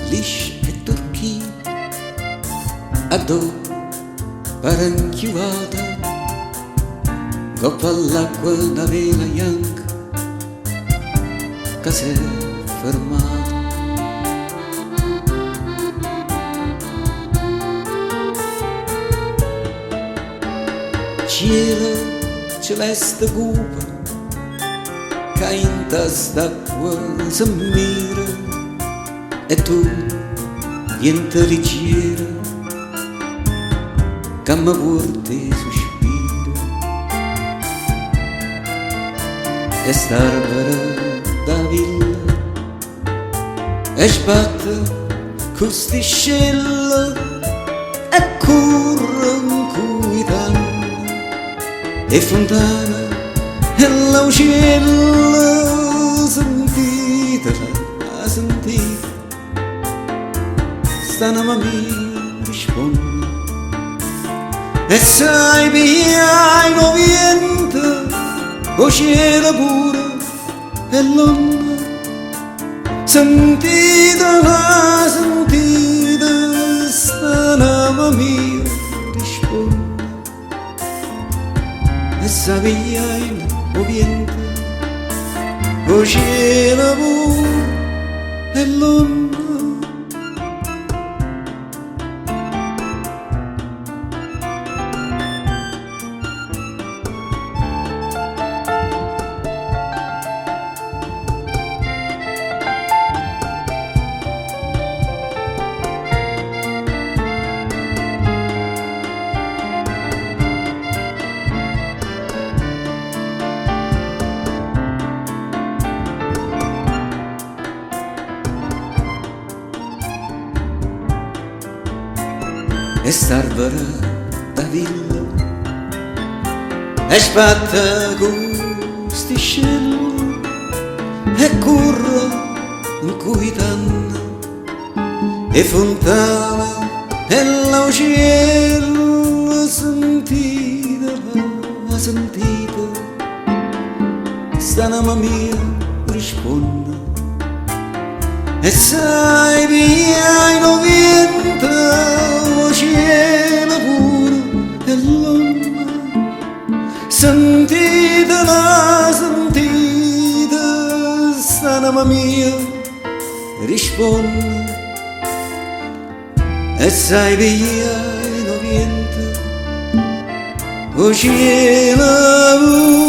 lisci e turchi addo paranchiuvata coppa all'acqua una vela bianca che si è fermata. Cielo celeste cupa che in testa d'acqua si mira e tu niente rigiera che mi porti sospiro e st'arbara da villa e sbatte costicella e corre in cuitana e fontana e l'uccello sentita st'anima mia risponde e sai piano vento o cielo pure e l'onda sentita st'anima mia risponde e sai piano vento o cielo pure e l'onda. E st'arbara da villa e sbatte costicella e corre in cuitana e fontana e l'uccello sentita st'anima mia risponde e sai piano vento cielo pure e l'onda sentita st'anima mia risponde e sai piano vento o cielo pure